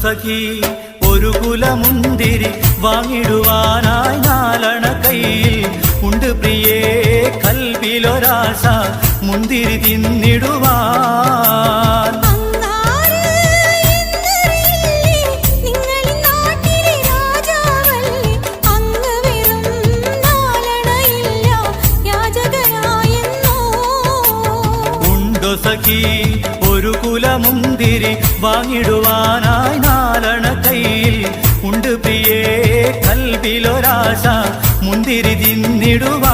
സഖി ഒരു കുലമുന്തിരി വാങ്ങിടുവാനായി നാലണ കയ്യിൽ ഉണ്ട് പ്രിയേ കൽവിലൊരാശ മുന്തിരി തിന്നിടുവാൻ. ഉണ്ടോ സഖി ഒരു കുലമുന്തിരി വാങ്ങിടുവാനായി നാലണ കയ്യിൽ ഉണ്ട് പ്രിയേ കൽവിലൊരാശ മുന്തിരി തിന്നിടുവാൻ.